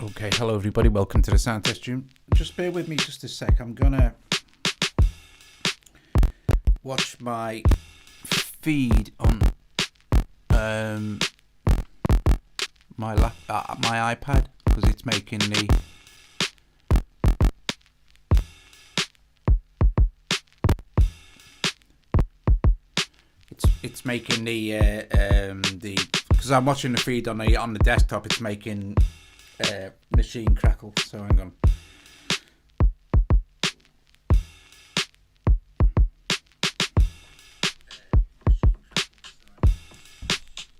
Okay, hello everybody, welcome to the sound test room. Just bear with me just a sec. I'm gonna watch my feed on my iPad because it's making the it's making the because I'm watching the feed on the desktop. It's making machine crackle. So hang on.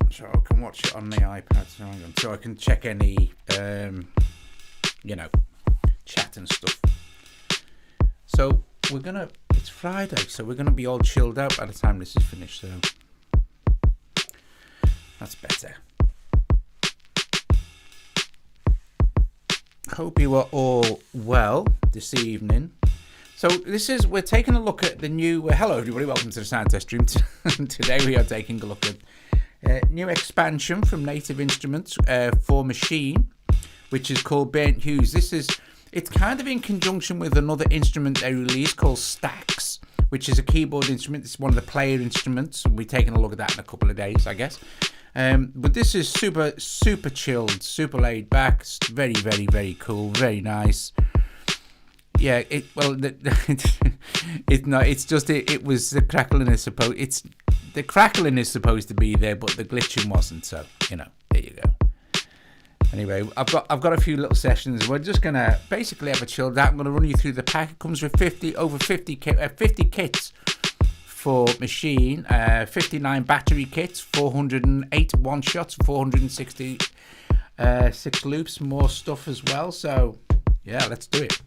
So I can watch it on the iPad. So hang on. So I can check any chat and stuff. So it's Friday, so we're gonna be all chilled out by the time this is finished. So that's better. Hope you are all well this evening. So we're taking a look at the new. Hello everybody, welcome to the sound test stream. Today we are taking a look at new expansion from Native Instruments for Maschine, which is called HUES. It's kind of in conjunction with another instrument they released called Stax, which is a keyboard instrument. It's one of the player instruments. We'll be taking a look at that in a couple of days, I guess. But this is super chilled, super laid back, very, very, very cool, very nice. Yeah, it was the crackling is supposed to be there, but the glitching wasn't. So there you go. Anyway, I've got a few little sessions. We're just gonna basically have a chilled out. I'm gonna run you through the pack. It comes with 50 kits for Maschine, 59 battery kits, 408 one shots, 466 loops, more stuff as well. So yeah, let's do it.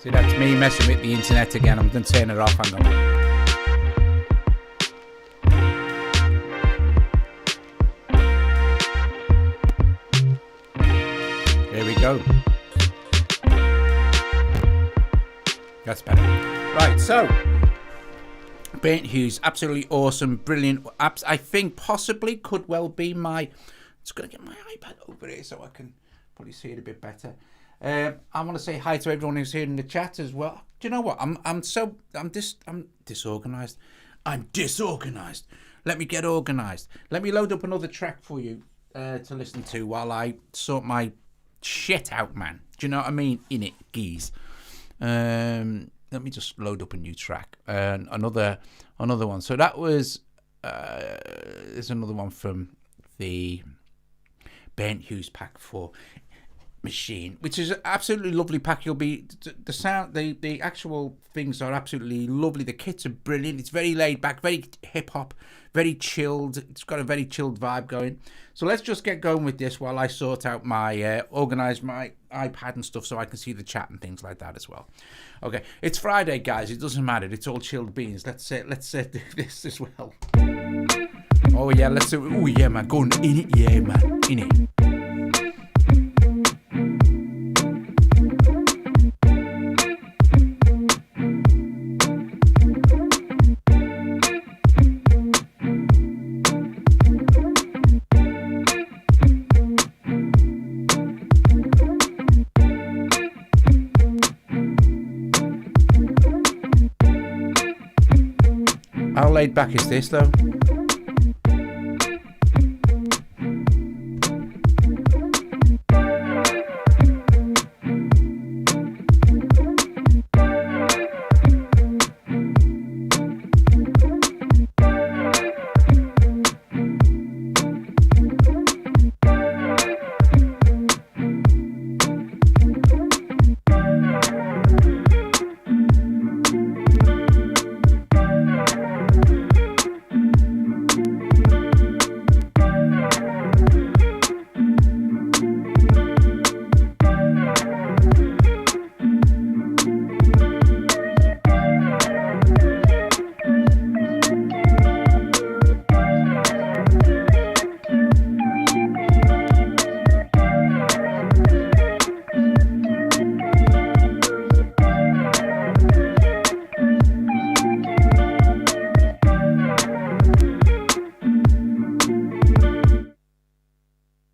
See, that's me messing with the internet again. I'm going to turn it off. Hang on. There we go. That's better. Right, so HUES, absolutely awesome, brilliant. I think possibly could well be my. Just going to get my iPad over here so I can probably see it a bit better. I want to say hi to everyone who's here in the chat as well. Do you know what? I'm disorganized. I'm disorganized. Let me get organized. Let me load up another track for you to listen to while I sort my shit out, man. Do you know what I mean? In it, geez. Let me just load up a new track. Another one. So that was there's another one from the HUES pack for Maschine, which is an absolutely lovely pack. You'll be the sound, the actual things are absolutely lovely. The kits are brilliant. It's very laid back, very hip hop, very chilled. It's got a very chilled vibe going. So let's just get going with this while I sort out my organize my iPad and stuff so I can see the chat and things like that as well. Okay, it's Friday, guys. It doesn't matter. It's all chilled beans. Let's do this as well. Oh yeah, let's do. Oh yeah, man. Going in it, yeah, man. In it. How laid back is this though?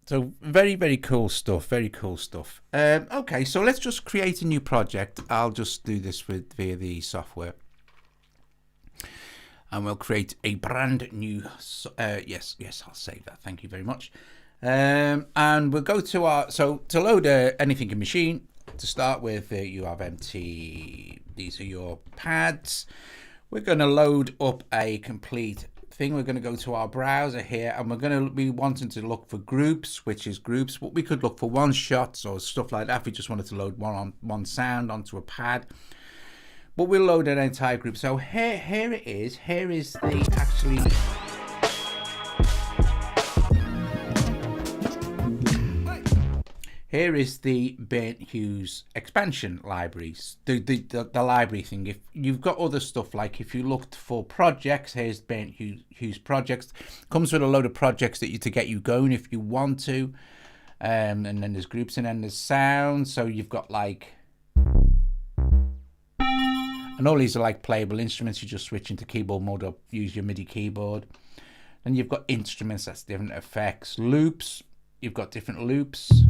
So very cool stuff. Very cool stuff. Okay, so let's just create a new project. I'll just do this via the software, and we'll create a brand new. Yes, I'll save that. Thank you very much. And we'll go to our to load anything in Maschine. To start with, you have empty. These are your pads. We're going to load up a complete thing. We're going to go to our browser here, and we're going to be wanting to look for groups, which is groups. But we could look for one shots or stuff like that if we just wanted to load one sound onto a pad. But we'll load an entire group. So here it is. Here is the actually. Here is the Burnt Hughes expansion libraries, the library thing. If you've got other stuff, like if you looked for projects, here's Burnt Hughes projects. Comes with a load of projects to get you going if you want to. And then there's groups, and then there's sounds. So you've got like, and all these are like playable instruments. You just switch into keyboard mode or use your MIDI keyboard. Then you've got instruments, that's different effects. Loops, you've got different loops.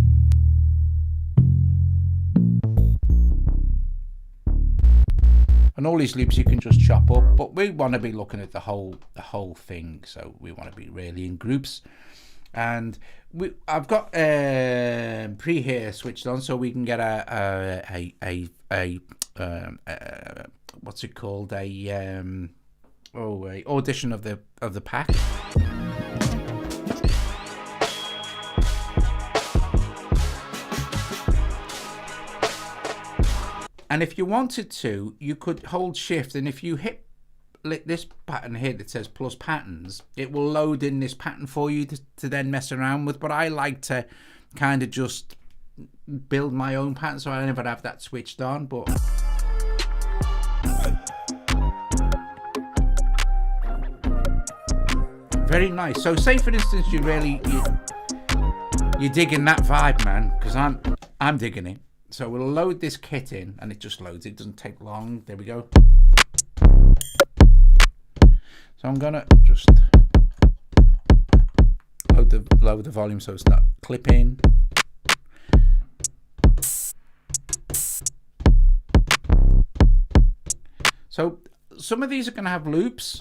And all these loops you can just chop up, but we want to be looking at the whole thing, so we want to be really in groups. And I've got pre here switched on, so we can get a what's it called, a audition of the pack. And if you wanted to, you could hold shift, and if you hit this button here that says plus patterns, it will load in this pattern for you to then mess around with. But I like to kind of just build my own pattern, so I never have that switched on. But very nice. So say for instance you're digging that vibe, man, because I'm digging it. So we'll load this kit in, and it just loads. It doesn't take long. There we go. So I'm gonna just load the volume so it's not clipping. So some of these are gonna have loops.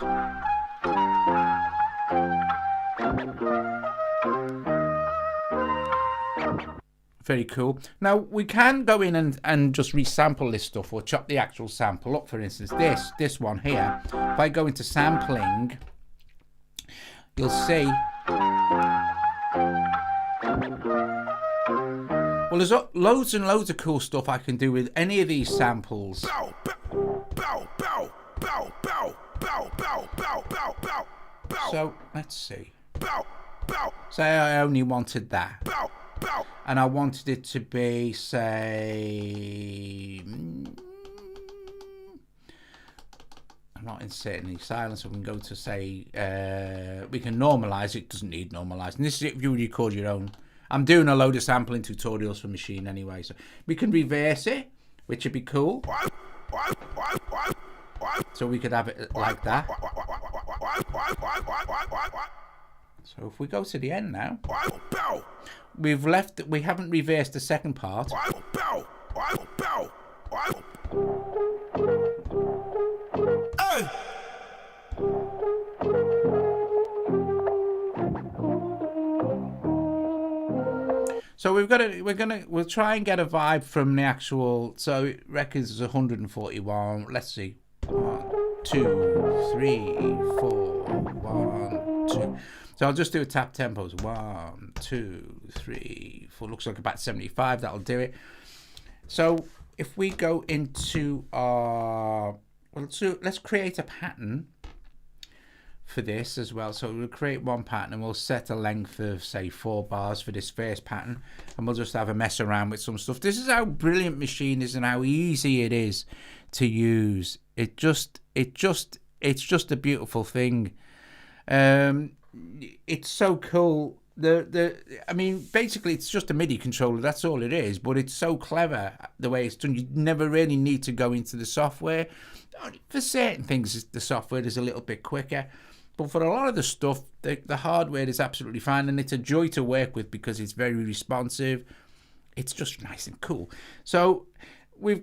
Very cool. Now we can go in and just resample this stuff, or chop the actual sample up. For instance, this one here. If I go into sampling, you'll see. Well, there's loads and loads of cool stuff I can do with any of these samples. So let's see. Say I only wanted that. And I wanted it to be, say, I'm not inserting any silence, so we can go to, say, we can normalize it. Doesn't need normalizing. This is if you record your own. I'm doing a load of sampling tutorials for Maschine anyway, so we can reverse it, which would be cool. So we could have it like that. So if we go to the end now, we haven't reversed the second part. So we'll try and get a vibe from the actual. So it records is 141. Let's see. 1, 2, 3, 4, 1, 2. So I'll just do a tap tempos. 1, 2, 3, 4. Looks like about 75. That'll do it. So if we go into our, let's create a pattern for this as well. So we'll create one pattern and we'll set a length of say 4 bars for this first pattern, and we'll just have a mess around with some stuff. This is how brilliant Maschine is and how easy it is to use. It's just a beautiful thing. It's so cool. I mean, basically it's just a MIDI controller, that's all it is, but it's so clever the way it's done. You never really need to go into the software. For certain things the software is a little bit quicker, but for a lot of the stuff the hardware is absolutely fine, and it's a joy to work with because it's very responsive. It's just nice and cool. So we've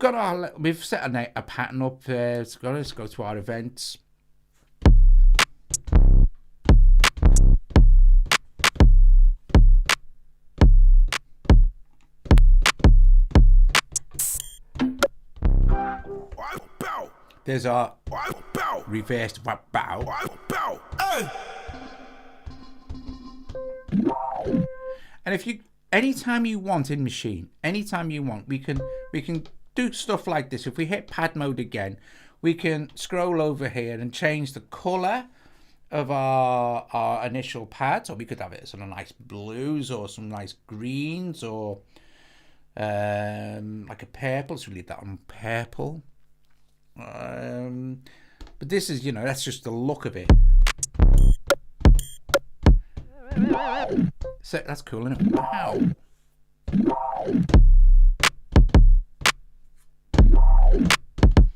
set a pattern up there. Let's go to our events. There's our reversed bow. And if you, anytime you want in Maschine, anytime you want, we can do stuff like this. If we hit pad mode again, we can scroll over here and change the color of our initial pad. So we could have it some nice blues or some nice greens or like a purple. So we leave that on purple. But this is, that's just the look of it. So that's cool, isn't it? Wow.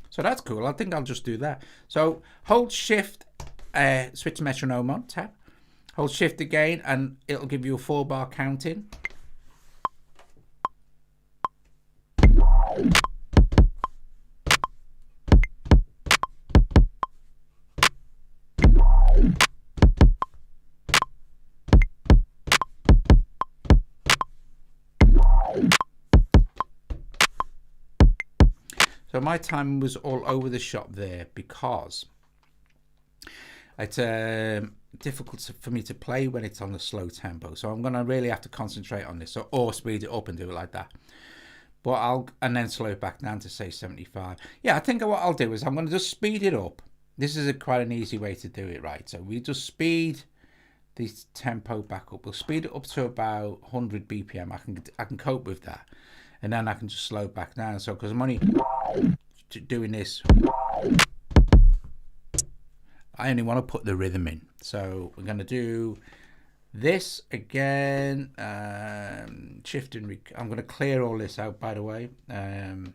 So that's cool. I think I'll just do that. So hold shift, switch metronome on, tap. Hold shift again and it'll give you a 4-bar counting. So my time was all over the shop there because it's difficult for me to play when it's on a slow tempo. So I'm gonna really have to concentrate on this, or speed it up and do it like that. But and then slow it back down to say 75. Yeah, I think what I'll do is I'm gonna just speed it up. This is quite an easy way to do it, right? So we just speed the tempo back up. We'll speed it up to about 100 BPM. I can cope with that, and then I can just slow it back down. So because I'm only doing this, I only want to put the rhythm in. So we're going to do this again. Shift and I'm going to clear all this out, by the way, and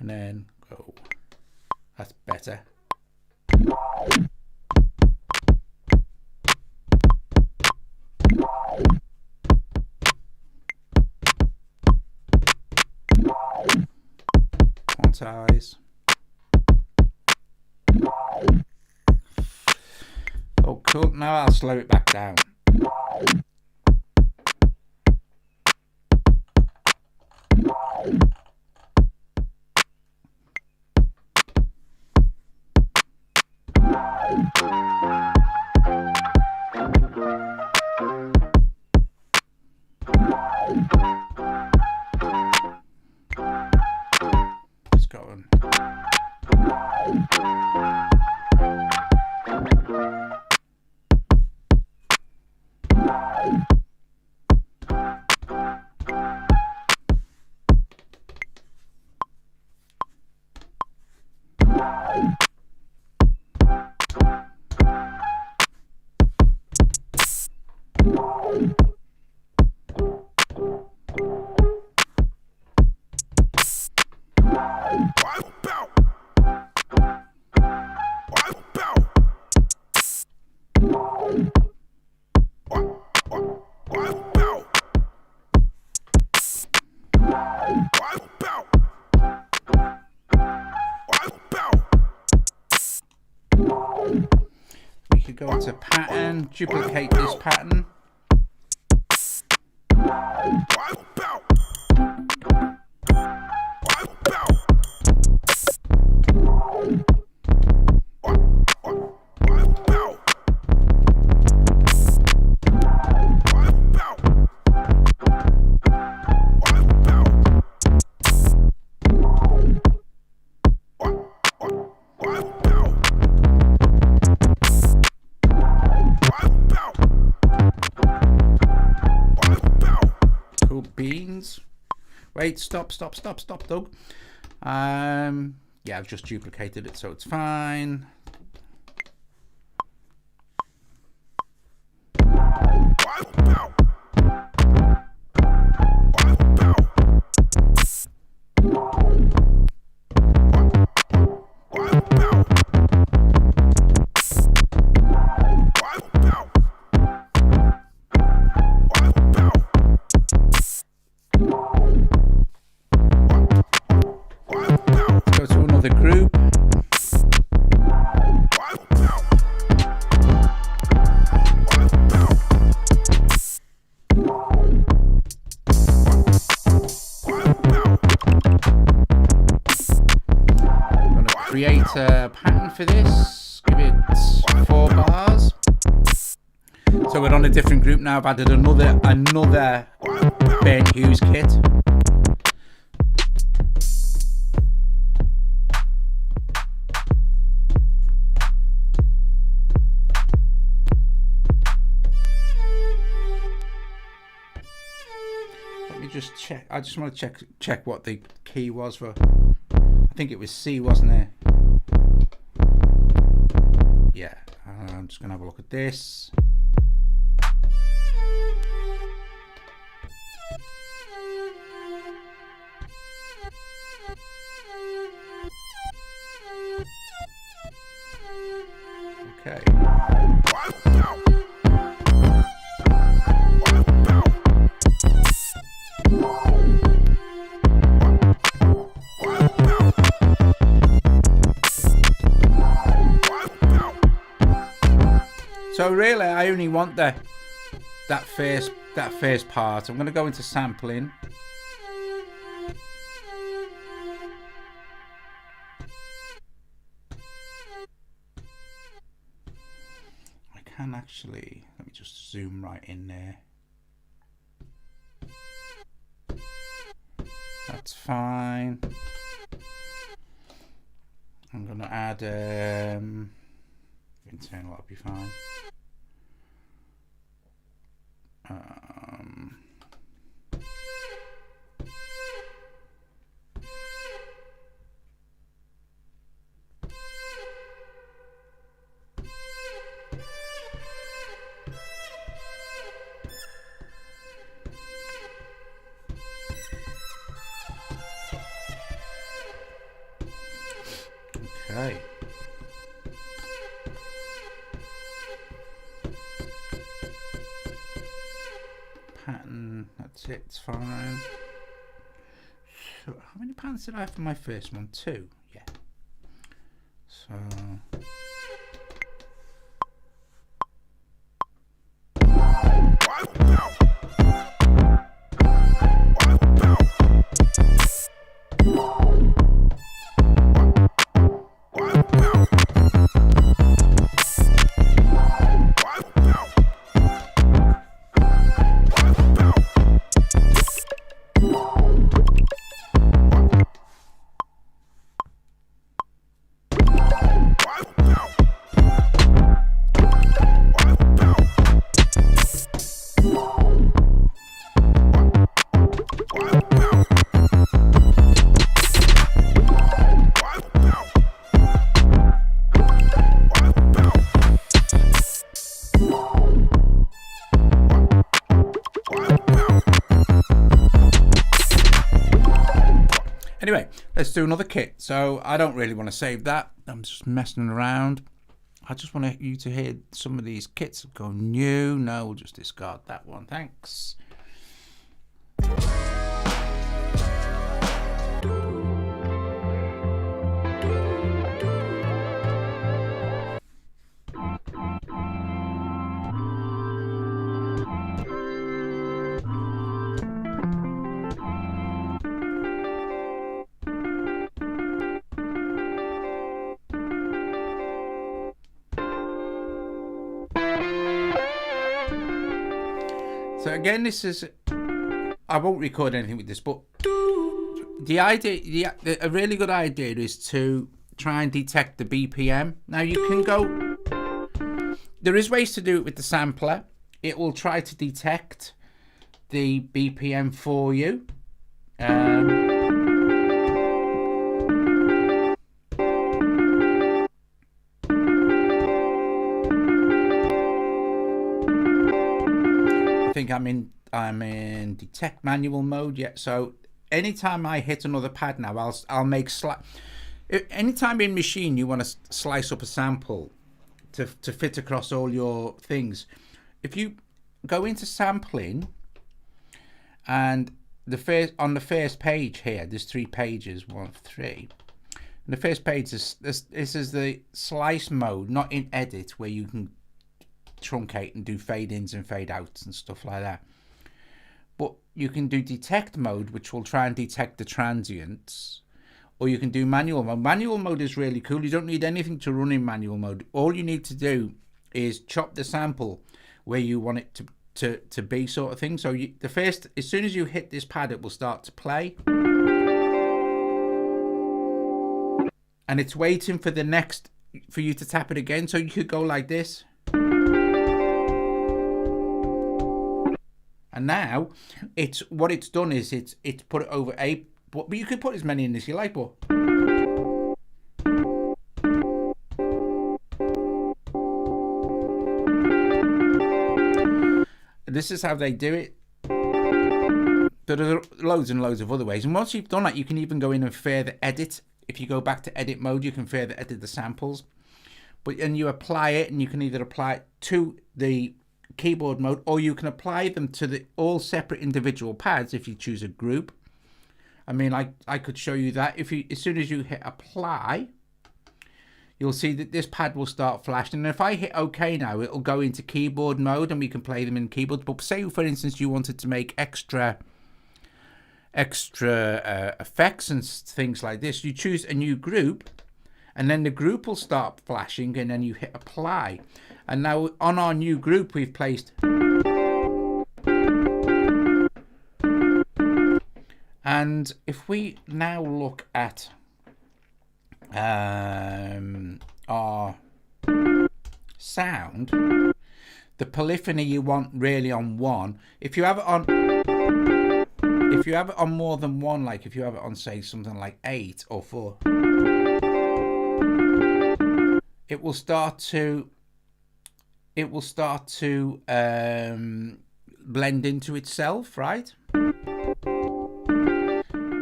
then go. That's better. Quantize. Oh, cool. Now I'll slow it back down. Let's go on. Go into pattern, duplicate this pattern. wait, stop, Doug. Yeah, I've just duplicated it, so it's fine. Create a pattern for this, give it 4 bars. So we're on a different group now. I've added another Ben Hughes kit. Let me just check. I just want to check what the key was for. I think it was C, wasn't it? Yeah, I'm just gonna have a look at this. Okay. So really, I only want that first part. I'm going to go into sampling. I can actually, let me just zoom right in there. That's fine. I'm going to add internal, that'll be fine. Okay. Pattern, that's it, it's fine. So how many patterns did I have for my first one? 2, yeah. So anyway, let's do another kit. So I don't really want to save that. I'm just messing around. I just want you to hear some of these kits go new. No, we'll just discard that one. Thanks. So again, this is, I won't record anything with this, but the idea, a really good idea is to try and detect the BPM. Now you can go, there is ways to do it with the sampler. It will try to detect the BPM for you. I think I'm in detect manual mode yet. So anytime I hit another pad now, I'll make anytime in Maschine you want to slice up a sample to fit across all your things. If you go into sampling, and on the first page here, there's 3 pages, 1 of 3. And the first page is this is the slice mode, not in edit, where you can truncate and do fade ins and fade outs and stuff like that. But you can do detect mode, which will try and detect the transients, or you can do manual mode. Manual mode is really cool. You don't need anything to run in manual mode. All you need to do is chop the sample where you want it to be, sort of thing. So as soon as you hit this pad, it will start to play, and it's waiting for for you to tap it again. So you could go like this, and now what it's done is it's put it over but you could put as many in as you like, but this is how they do it. There are loads and loads of other ways, and once you've done that, you can even go in and further edit. If you go back to edit mode, you can further edit the samples, and you apply it, and you can either apply it to the keyboard mode, or you can apply them to all separate individual pads if you choose a group. I mean, I could show you that. As soon as you hit apply, you'll see that this pad will start flashing. And if I hit OK now, it'll go into keyboard mode, and we can play them in keyboard. But say, for instance, you wanted to make extra effects and things like this. You choose a new group, and then the group will start flashing, and then you hit apply. And now on our new group, we've placed. And if we now look at our sound, the polyphony you want really on 1. If you have it on more than 1, like if you have it on, say, something like 8 or 4, it will start to blend into itself, right?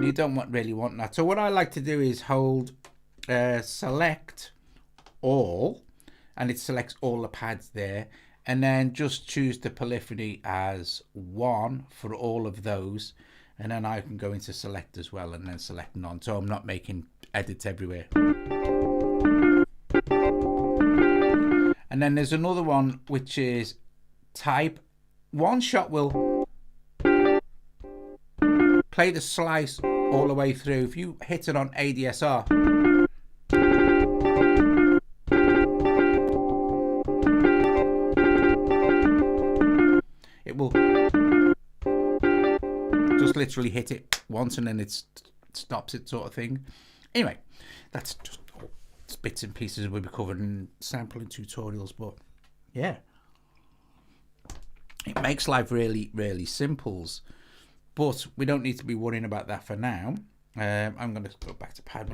You don't really want that. So what I like to do is hold select all, and it selects all the pads there, and then just choose the polyphony as 1 for all of those, and then I can go into select as well, and then select none, so I'm not making edits everywhere. And then there's another one which is type. One shot will play the slice all the way through. If you hit it on ADSR, it will just literally hit it once, and then it stops it, sort of thing. Anyway, that's just bits and pieces we'll be covered in sampling tutorials, but yeah, it makes life really, really simples. But we don't need to be worrying about that for now. I'm going to go back to pad.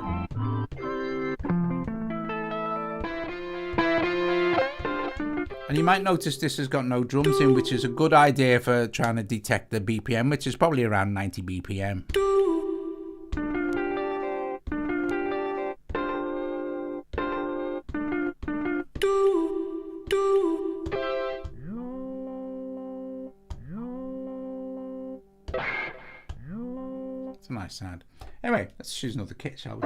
And you might notice this has got no drums in, which is a good idea for trying to detect the BPM, which is probably around 90 BPM. Nice sound. Anyway, let's choose another kit, shall we?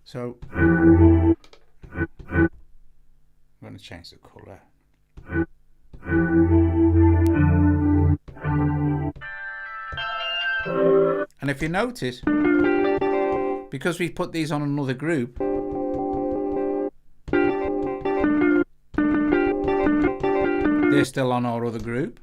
So I'm going to change the color. And if you notice, because we've put these on another group, they're still on our other group.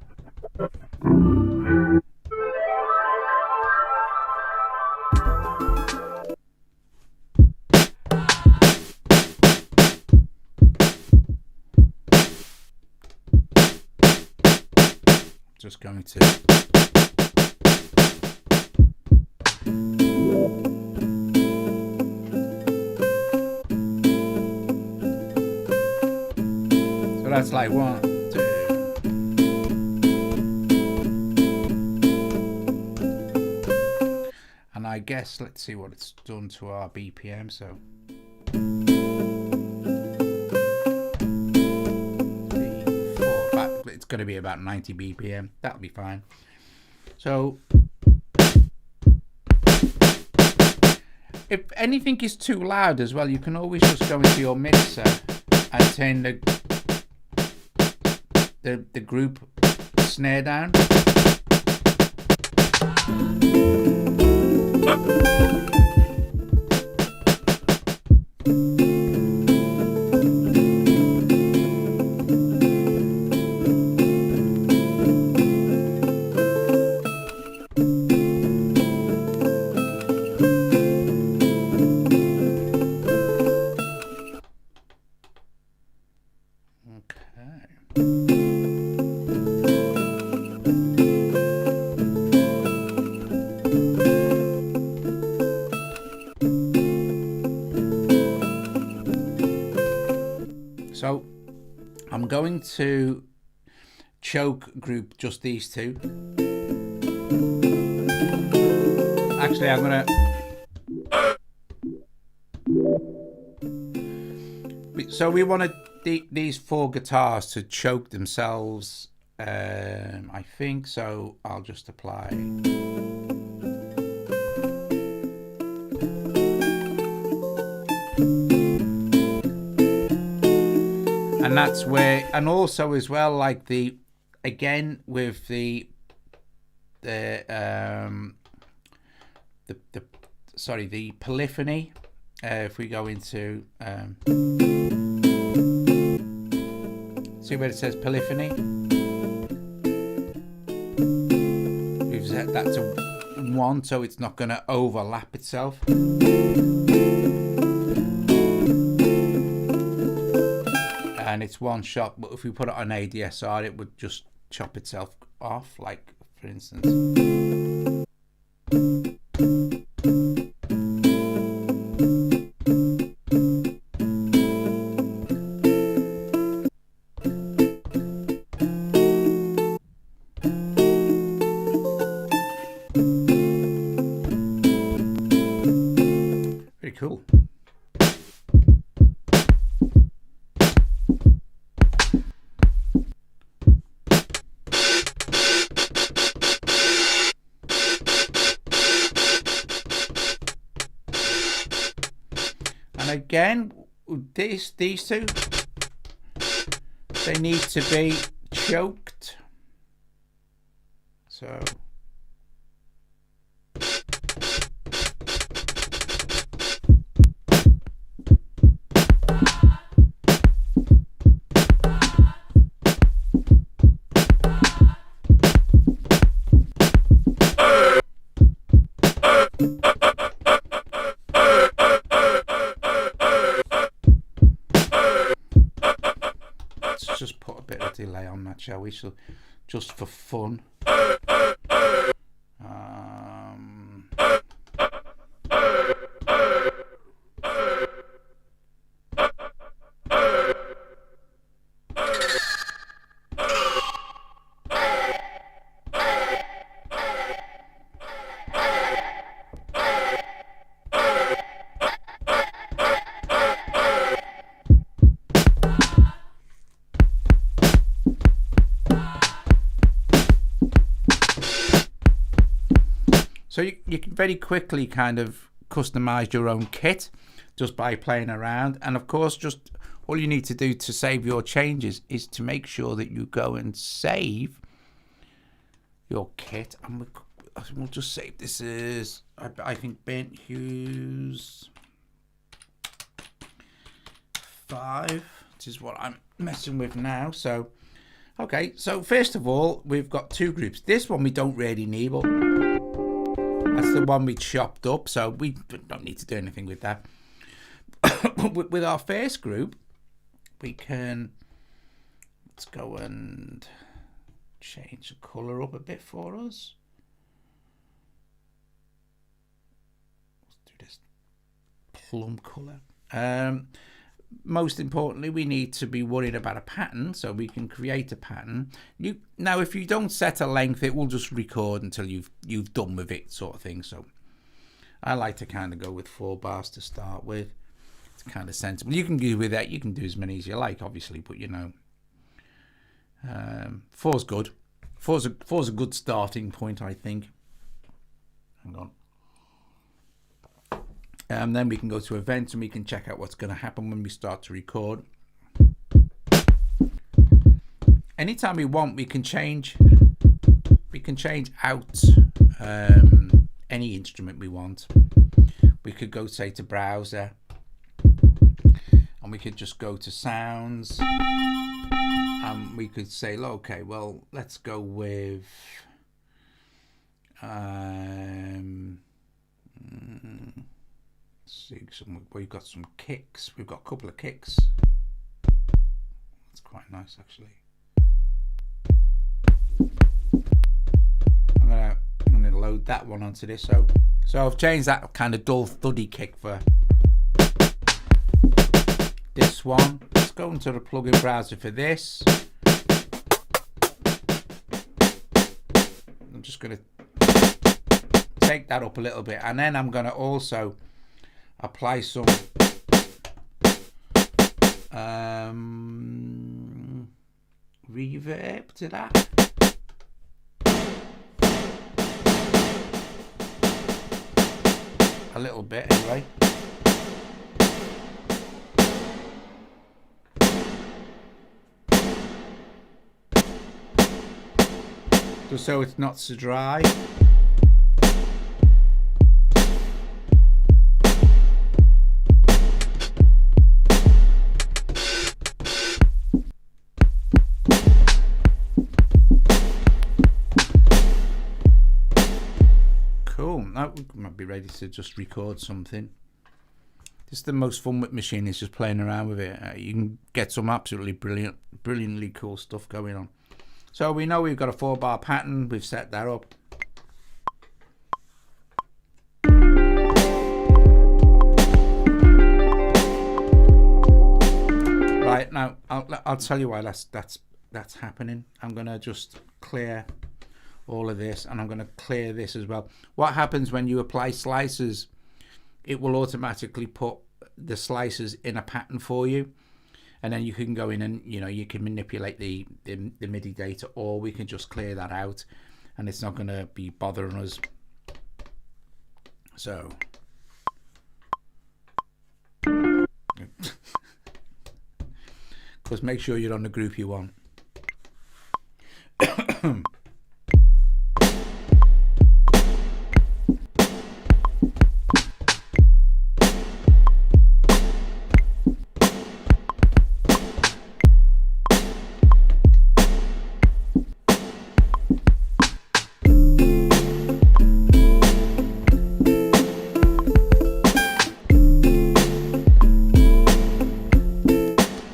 just going to so that's like 1, 2. And I guess let's see what it's done to our BPM. So 3, 4, it's going to be about 90 BPM. That'll be fine. So if anything is too loud as well, you can always just go into your mixer and turn the group snare down. So I'm going to choke group just these two. Actually, I'm gonna. So we wanted these 4 guitars to choke themselves. I think so. I'll just apply. And that's where, and also as well, like again with the polyphony. If we go into see where it says polyphony, we've set that to 1, so it's not going to overlap itself. And it's one shot, but if we put it on ADSR, it would just chop itself off, like for instance. Very cool. And again, these two, they need to be choked. So just put a bit of delay on that, shall we? So just for fun. So you can very quickly kind of customize your own kit just by playing around. And of course, just all you need to do to save your changes is to make sure that you go and save your kit. And we'll just save this as, I think, Bent Hughes 5, which is what I'm messing with now. So, okay, so first of all, we've got 2 groups. This one we don't really need, but that's the one we chopped up, so we don't need to do anything with that. With our first group, we can, let's go and change the colour up a bit for us. Let's do this plum colour. Most importantly, we need to be worried about a pattern, so we can create a pattern. Now, if you don't set a length, it will just record until you've done with it, sort of thing. So I like to kind of go with 4 bars to start with. It's kind of sensible. You can do with that. You can do as many as you like, obviously, but you know, 4's good. Four's a good starting point, I think. Hang on. And then we can go to events and we can check out what's going to happen when we start to record. Anytime we want, we can change out any instrument we want. We could go, say, to browser, and we could just go to sounds, and we could say, okay, well, let's go with see, we've got some kicks. We've got a couple of kicks. That's quite nice, actually. I'm gonna load that one onto this. So I've changed that kind of dull thuddy kick for this one. Let's go into the plugin browser for this. I'm just gonna take that up a little bit, and then I'm gonna also apply some reverb to that. A little bit anyway. Just so it's not so dry. Now we might be ready to just record something. This is the most fun with Maschine, is just playing around with it. You can get some absolutely brilliantly cool stuff going on. So we know we've got a 4-bar pattern. We've set that up. Right, now I'll tell you why that's happening. I'm gonna just clear all of this, and I'm going to clear this as well. What happens when you apply slices, it will automatically put the slices in a pattern for you, and then you can go in and, you know, you can manipulate the MIDI data, or we can just clear that out and it's not going to be bothering us. So just make sure you're on the group you want.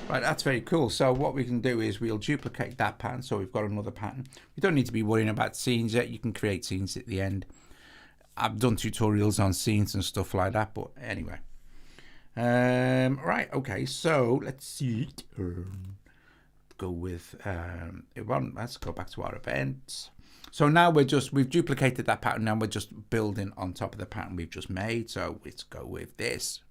That's very cool. So what we can do is we'll duplicate that pattern, so we've got another pattern. We don't need to be worrying about scenes yet. You can create scenes at the end. I've done tutorials on scenes and stuff like that, but anyway. Right, okay, so let's see. Go with let's go back to our events. So now we've duplicated that pattern. Now we're just building on top of the pattern we've just made. So let's go with this.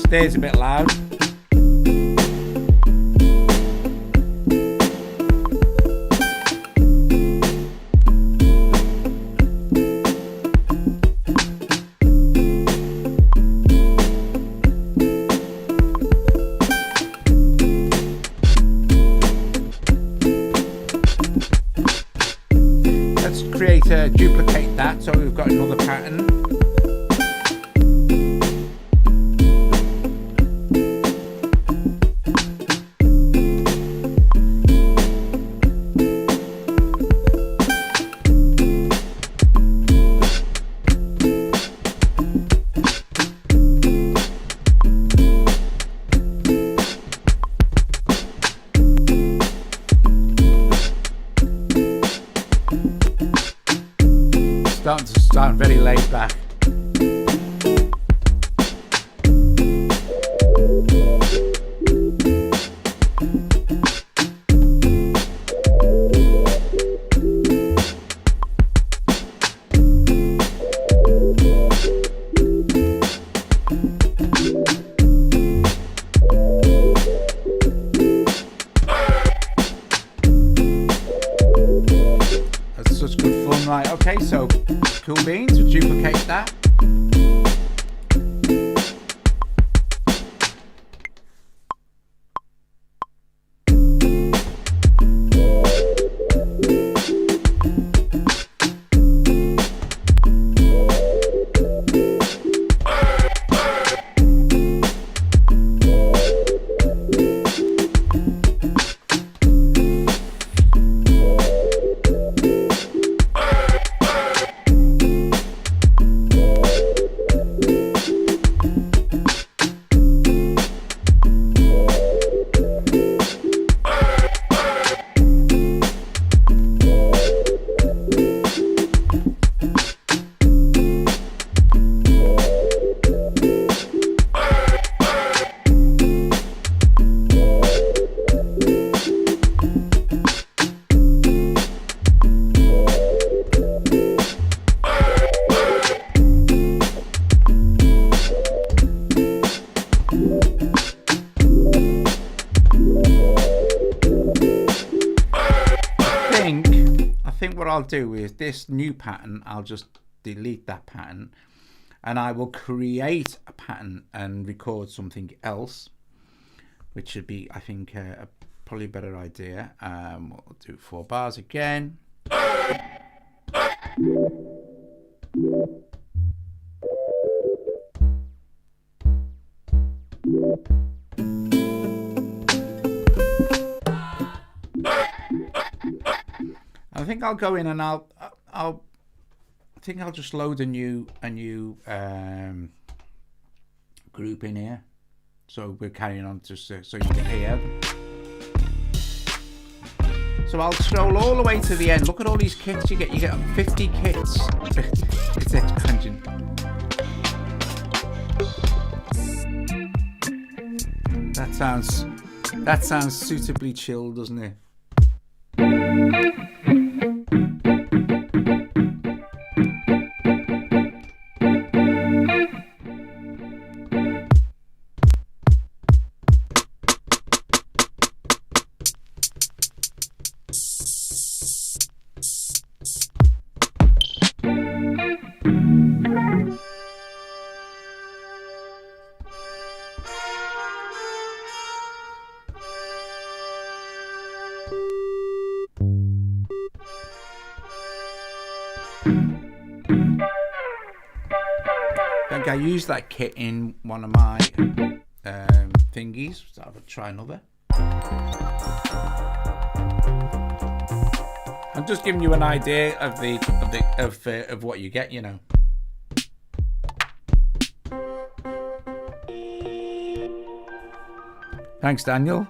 Stays a bit loud. Let's duplicate that, so we've got another pattern. Starting to sound very laid back. Right, okay, so cool beans, we'll duplicate that. What I'll do is this new pattern, I'll just delete that pattern and I will create a pattern and record something else, which should be, I think, probably a better idea. We'll do 4 bars again. I think I'll go in and I think I'll just load a new group in here, so we're carrying on just so you can hear them. So I'll scroll all the way to the end. Look at all these kits you get. You get 50 kits. It's expansion. That sounds suitably chill, doesn't it? I used that kit in one of my thingies, so I'll try another. I'm just giving you an idea of what you get, you know. Thanks, Daniel.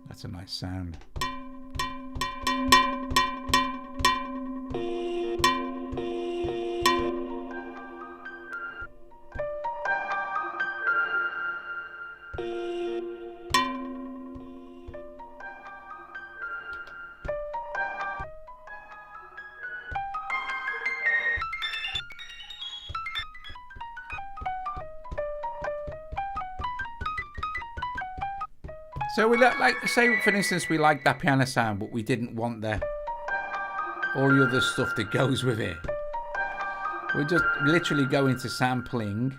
That's a nice sound. So we like, say for instance, we like that piano sound, but we didn't want all the other stuff that goes with it. We just literally go into sampling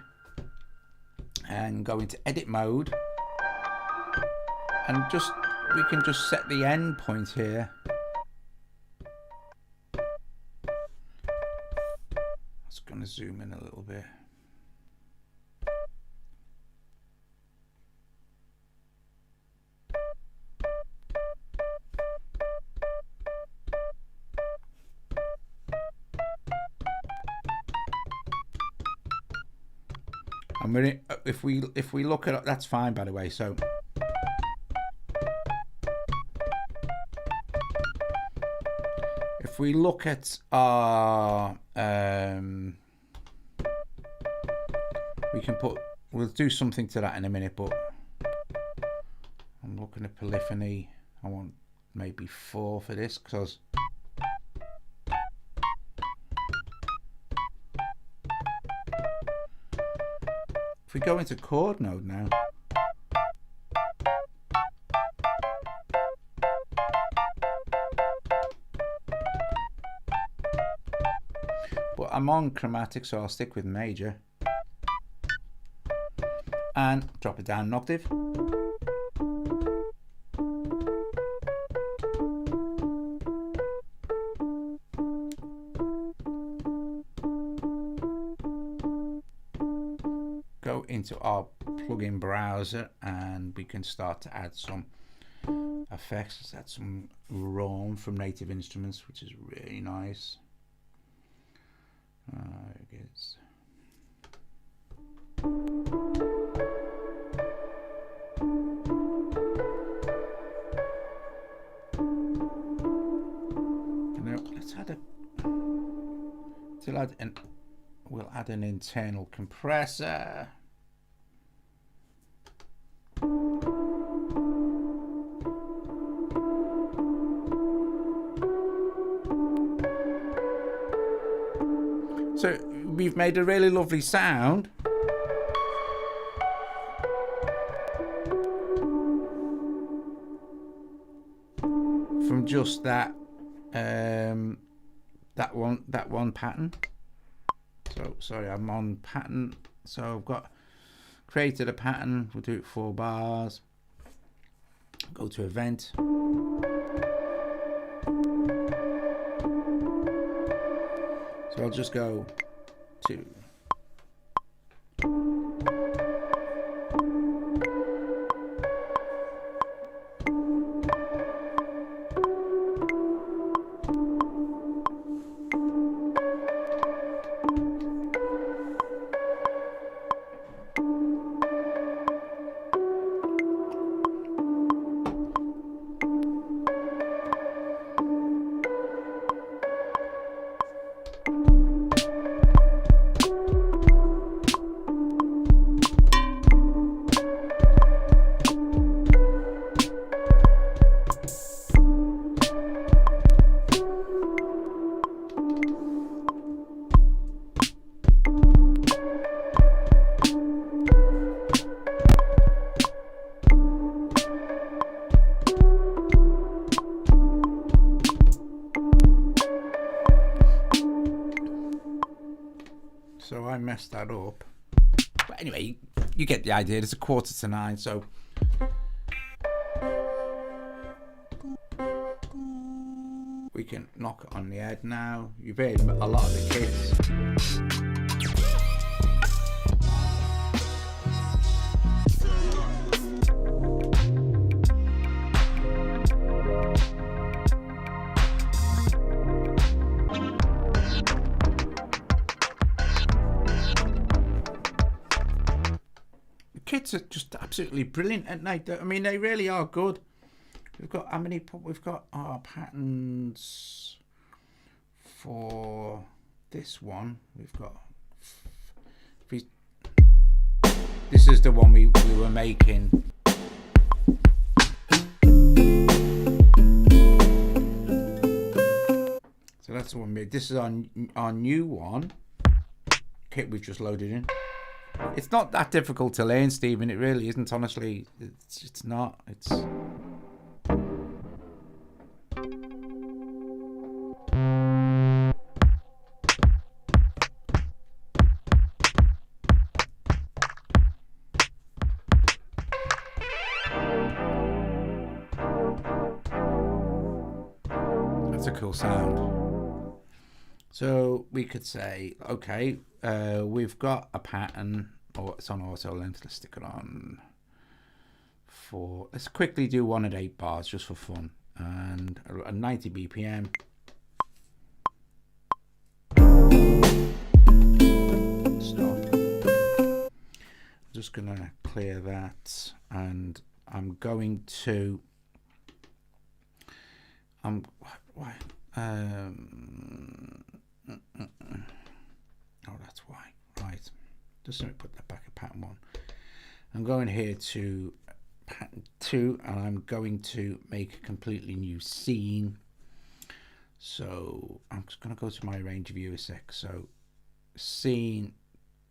and go into edit mode, and we can just set the end point here. I'm just going to zoom in a little bit. I'm gonna, if we look at, that's fine by the way. So if we look at our we can put, we'll do something to that in a minute, but I'm looking at polyphony. I want maybe 4 for this, because if we go into chord mode now, but I'm on chromatic, so I'll stick with major and drop it down an octave. Go into our plugin browser and we can start to add some effects. Let's add some ROM from Native Instruments, which is really nice. I guess. Now let's add a. We'll add an internal compressor. So we've made a really lovely sound. From just that that one pattern. So sorry, I'm on pattern. So I've got created a pattern. We'll do it 4 bars. Go to event. So I'll just go to I messed that up, but anyway, you get the idea. It's 8:45, so we can knock it on the head now. You've heard a lot of the kits. Kits are just absolutely brilliant at night. I mean, they really are good. We've got how many? We've got our patterns for this one. We've got. This is the one we were making. So that's the one. This is our new one. Kit we've just loaded in. It's not that difficult to learn, Stephen. It really isn't, honestly. It's not. It's. That's a cool sound. So we could say, okay, we've got a pattern, or it's on auto length. Let's stick it on for. Let's quickly do 1 at 8 bars just for fun, and a 90 BPM. Stop. gonna clear that, and I'm going to. Why? Oh, that's why. Right. Just let me put that back at pattern 1. I'm going here to pattern 2, and I'm going to make a completely new scene. So I'm just going to go to my range view a sec. So scene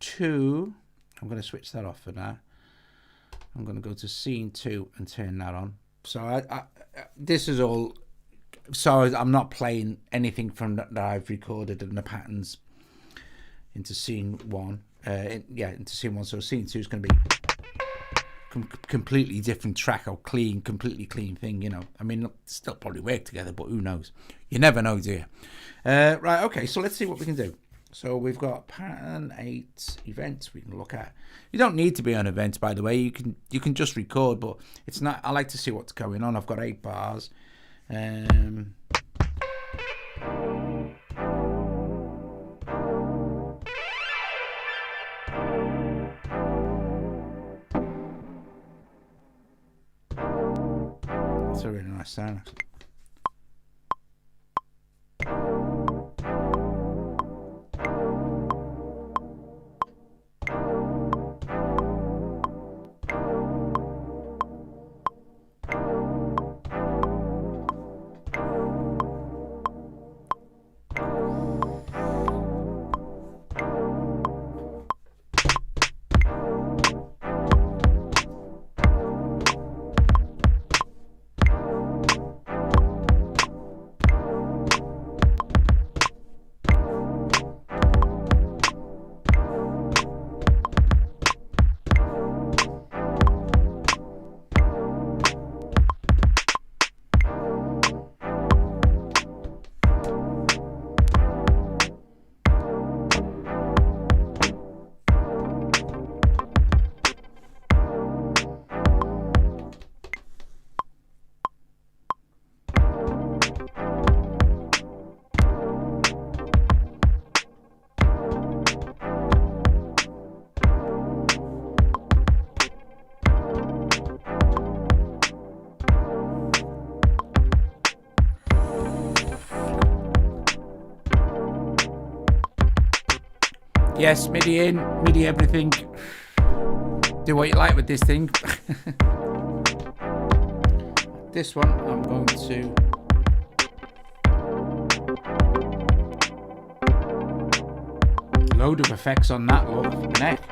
2, I'm going to switch that off for now. I'm going to go to scene 2 and turn that on. So this is all. So I'm not playing anything from that I've recorded in the patterns into scene 1. Into scene 1. So scene 2 is going to be completely different track, or completely clean thing. You know, I mean, still probably work together, but who knows? You never know, do you? Right. Okay. So let's see what we can do. So we've got pattern 8 events we can look at. You don't need to be on events, by the way. You can just record, but it's not. I like to see what's going on. I've got 8 bars. It's a really nice sound, actually. Yes, MIDI in, MIDI everything. Do what you like with this thing. This one, I'm going to load of effects on that, love. Neck.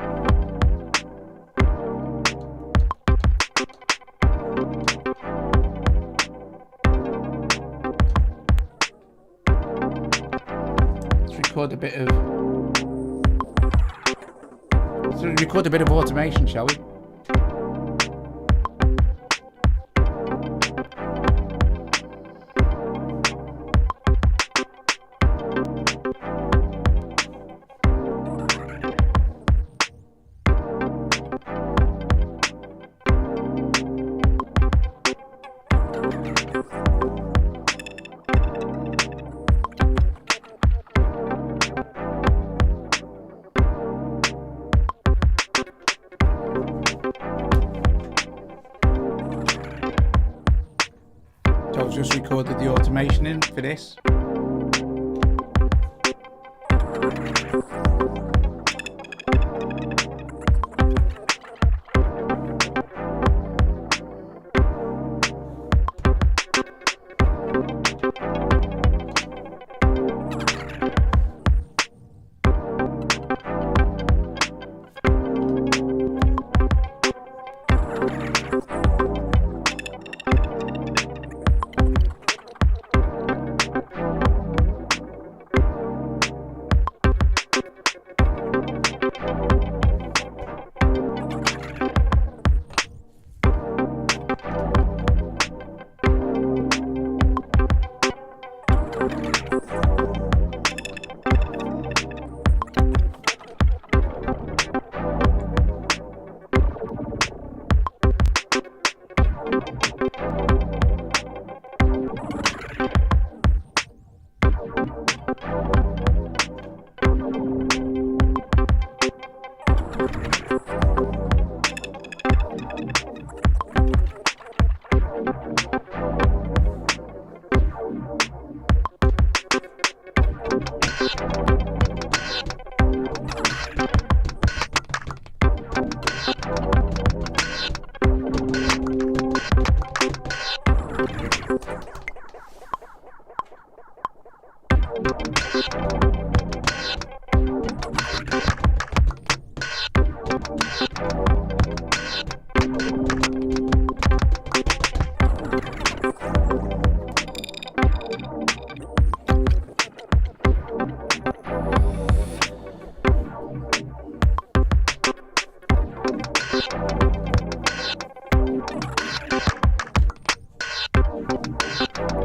Let's record a bit of. Record a bit of automation, shall we? Just recorded the automation in for this.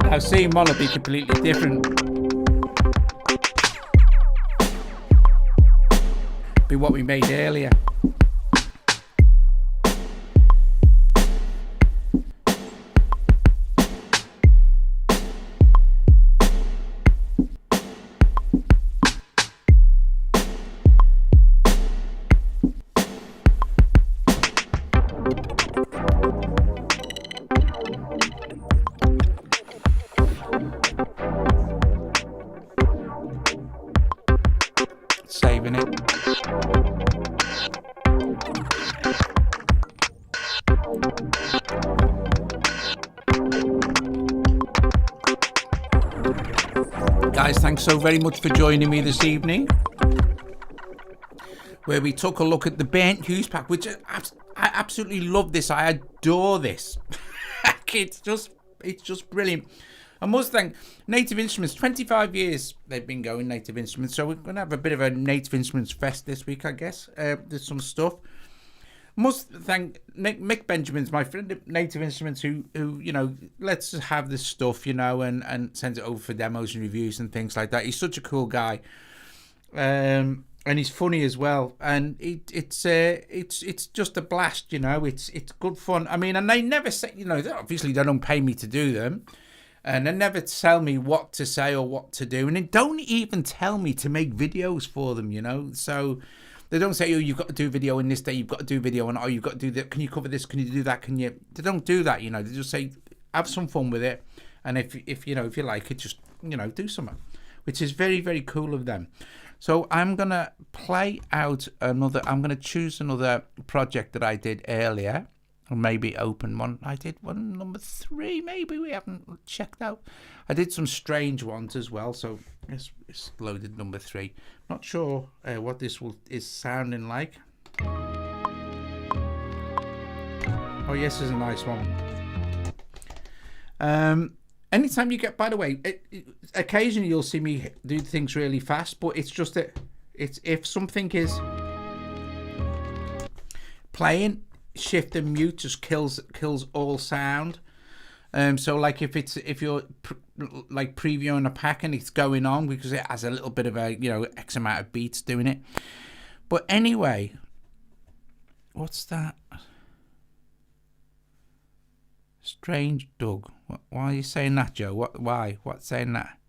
Now seeing one will be completely different. Be what we made earlier. Saving it. Guys, thanks so very much for joining me this evening, where we took a look at the burnt HUES pack, which I absolutely love this. I adore this. it's just brilliant. I must thank Native Instruments. 25 years they've been going, Native Instruments. So we're going to have a bit of a Native Instruments fest this week, I guess. There's some stuff. Must thank Mick Benjamin's, my friend at Native Instruments, who you know, lets us have this stuff, you know, and sends it over for demos and reviews and things like that. He's such a cool guy. And he's funny as well, and it's just a blast, you know. It's good fun. I mean, and they never say, you know, obviously they don't pay me to do them, and they never tell me what to say or what to do, and they don't even tell me to make videos for them, you know. So they don't say, oh, you've got to do video in this day, you've got to do video, and oh, you've got to do that. Can you cover this? Can you do that? Can you? They don't do that, you know. They just say, have some fun with it, and if you know, if you like it, just, you know, do something, which is very, very cool of them. So I'm going to play out another, I'm going to choose another project that I did earlier, or maybe open one. I did one number 3, maybe we haven't checked out. I did some strange ones as well, so it's loaded number 3. Not sure what this is sounding like. Oh yes, it's a nice one. Anytime you get, by the way, occasionally you'll see me do things really fast, but it's just that it's if something is playing, shift and mute just kills all sound. So like if you're like previewing a pack and it's going on, because it has a little bit of a, you know, X amount of beats doing it. But anyway, what's that? Strange Doug. Why are you saying that, Joe? Why? What's saying that?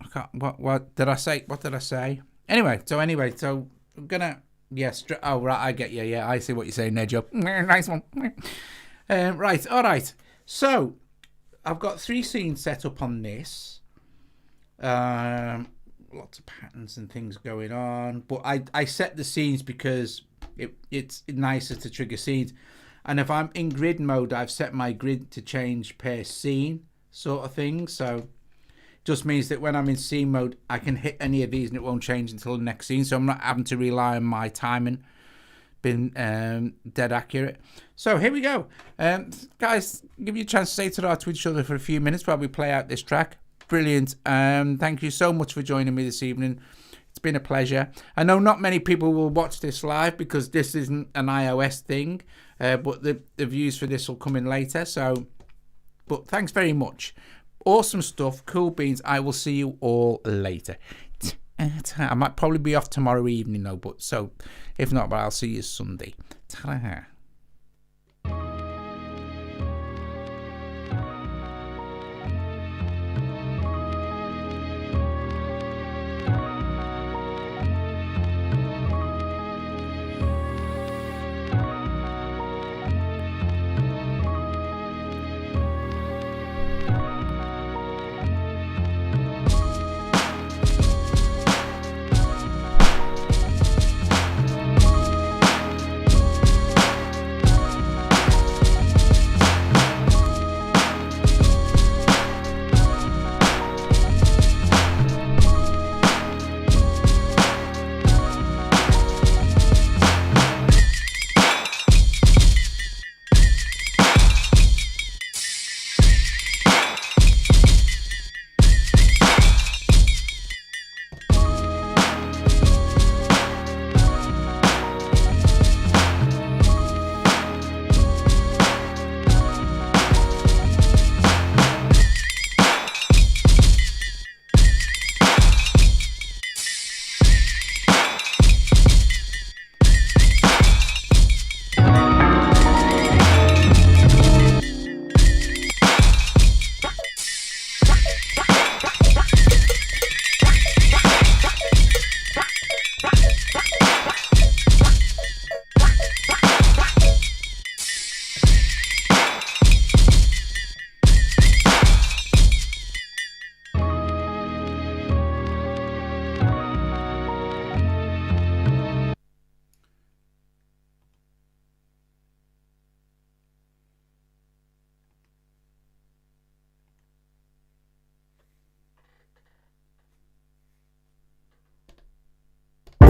I can't. What did I say? What did I say? Anyway, so I'm gonna. Yes. Oh right, I get you. Yeah, I see what you're saying there, Joe. Nice one. Right. All right. So I've got 3 scenes set up on this. Lots of patterns and things going on, but I set the scenes because it's nicer to trigger scenes. And if I'm in grid mode, I've set my grid to change per scene sort of thing. So just means that when I'm in scene mode, I can hit any of these and it won't change until the next scene. So I'm not having to rely on my timing being dead accurate. So here we go. Guys, give you a chance to say ta-ra to each other for a few minutes while we play out this track. Brilliant. Thank you so much for joining me this evening. It's been a pleasure. I know not many people will watch this live because this isn't an iOS thing, but the views for this will come in later. So, but thanks very much. Awesome stuff. Cool beans. I will see you all later. I might probably be off tomorrow evening though, but so if not, but I'll see you Sunday. Ta-ra.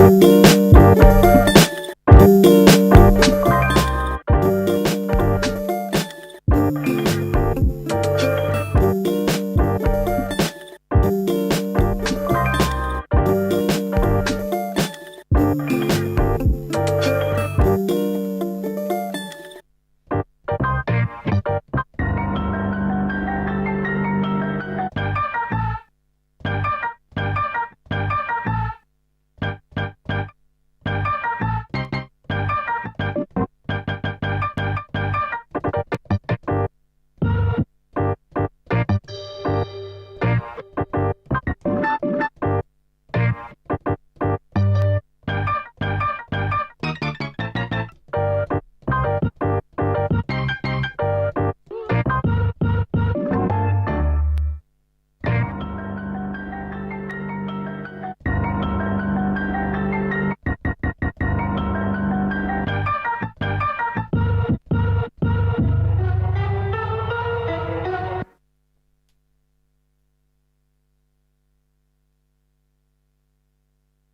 Bye.